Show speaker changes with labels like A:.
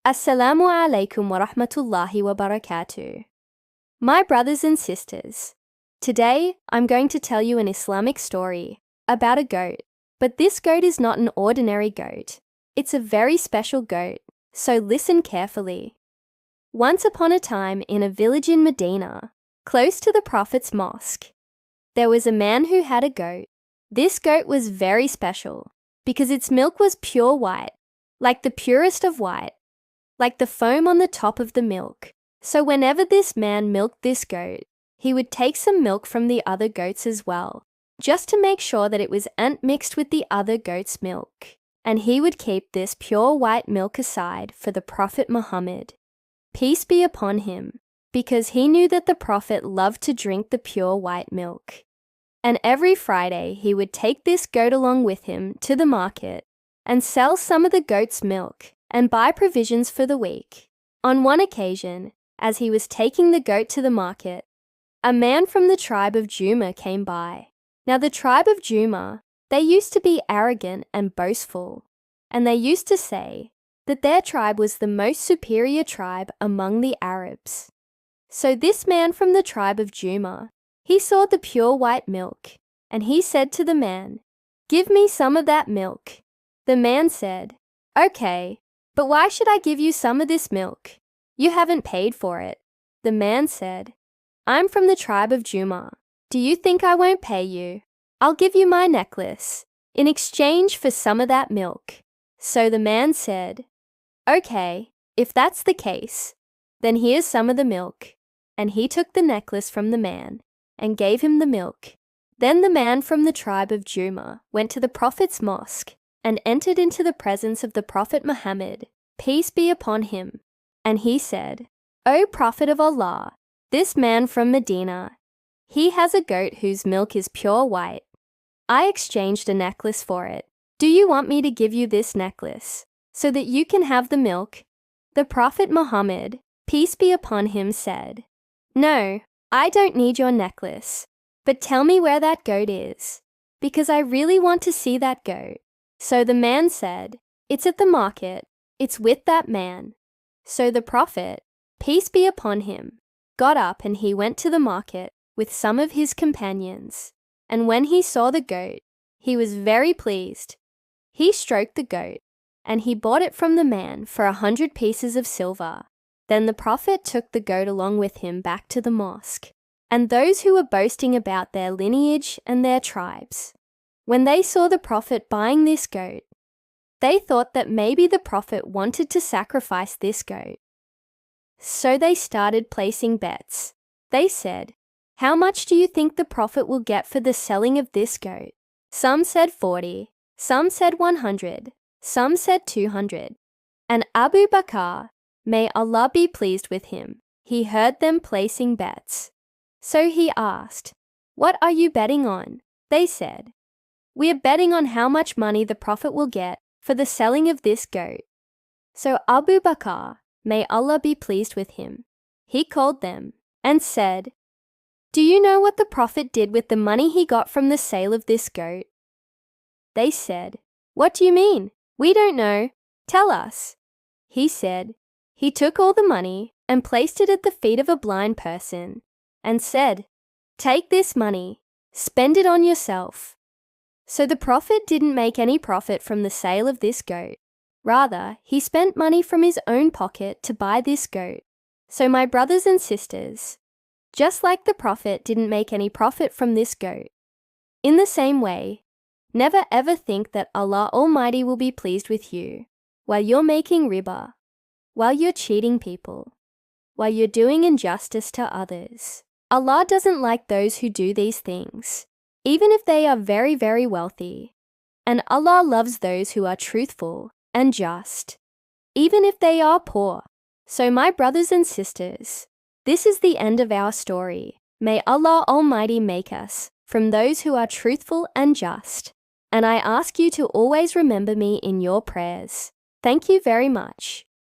A: Assalamu alaikum wa rahmatullahi wa barakatuh. My brothers and sisters, today I'm going to tell you an Islamic story about a goat, but this goat is not an ordinary goat. It's a very special goat, so listen carefully. Once upon a time in a village in Medina, close to the Prophet's mosque, there was a man who had a goat. This goat was very special because its milk was pure white, like the purest of white, like the foam on the top of the milk. So whenever this man milked this goat, he would take some milk from the other goats as well, just to make sure that it wasn't mixed with the other goat's milk. And he would keep this pure white milk aside for the Prophet Muhammad, peace be upon him, because he knew that the Prophet loved to drink the pure white milk. And every Friday he would take this goat along with him to the market and sell some of the goat's milk and buy provisions for the week. On one occasion, as he was taking the goat to the market, a man from the tribe of Juma came by. Now the tribe of Juma, they used to be arrogant and boastful, and they used to say that their tribe was the most superior tribe among the Arabs. So this man from the tribe of Juma, he saw the pure white milk, and he said to the man, "Give me some of that milk." The man said, "Okay, but why should I give you some of this milk? You haven't paid for it." The man said, "I'm from the tribe of Juma. Do you think I won't pay you? I'll give you my necklace in exchange for some of that milk." So the man said, "Okay, if that's the case, then here's some of the milk." And he took the necklace from the man and gave him the milk. Then the man from the tribe of Juma went to the Prophet's mosque and entered into the presence of the Prophet Muhammad, peace be upon him. And he said, "O Prophet of Allah, this man from Medina, he has a goat whose milk is pure white. I exchanged a necklace for it. Do you want me to give you this necklace so that you can have the milk?" The Prophet Muhammad, peace be upon him, said, "No, I don't need your necklace, but tell me where that goat is, because I really want to see that goat." So the man said, "It's at the market. It's with that man." So the Prophet, peace be upon him, got up and he went to the market with some of his companions. And when he saw the goat, he was very pleased. He stroked the goat, and he bought it from the man for 100 pieces of silver. Then the Prophet took the goat along with him back to the mosque. And those who were boasting about their lineage and their tribes, when they saw the Prophet buying this goat, they thought that maybe the Prophet wanted to sacrifice this goat. So they started placing bets. They said, "How much do you think the Prophet will get for the selling of this goat?" Some said 40, some said 100, some said 200. And Abu Bakr, may Allah be pleased with him, he heard them placing bets. So he asked, "What are you betting on?" They said, "We are betting on how much money the Prophet will get for the selling of this goat." So Abu Bakr, may Allah be pleased with him, he called them and said, "Do you know what the Prophet did with the money he got from the sale of this goat?" They said, "What do you mean? We don't know. Tell us." He said, "He took all the money and placed it at the feet of a blind person and said, 'Take this money, spend it on yourself.'" So the Prophet didn't make any profit from the sale of this goat. Rather, he spent money from his own pocket to buy this goat. So my brothers and sisters, just like the Prophet didn't make any profit from this goat, in the same way, never ever think that Allah Almighty will be pleased with you while you're making riba, while you're cheating people, while you're doing injustice to others. Allah doesn't like those who do these things, even if they are very, very wealthy. And Allah loves those who are truthful and just, even if they are poor. So my brothers and sisters, this is the end of our story. May Allah Almighty make us from those who are truthful and just. And I ask you to always remember me in your prayers. Thank you very much.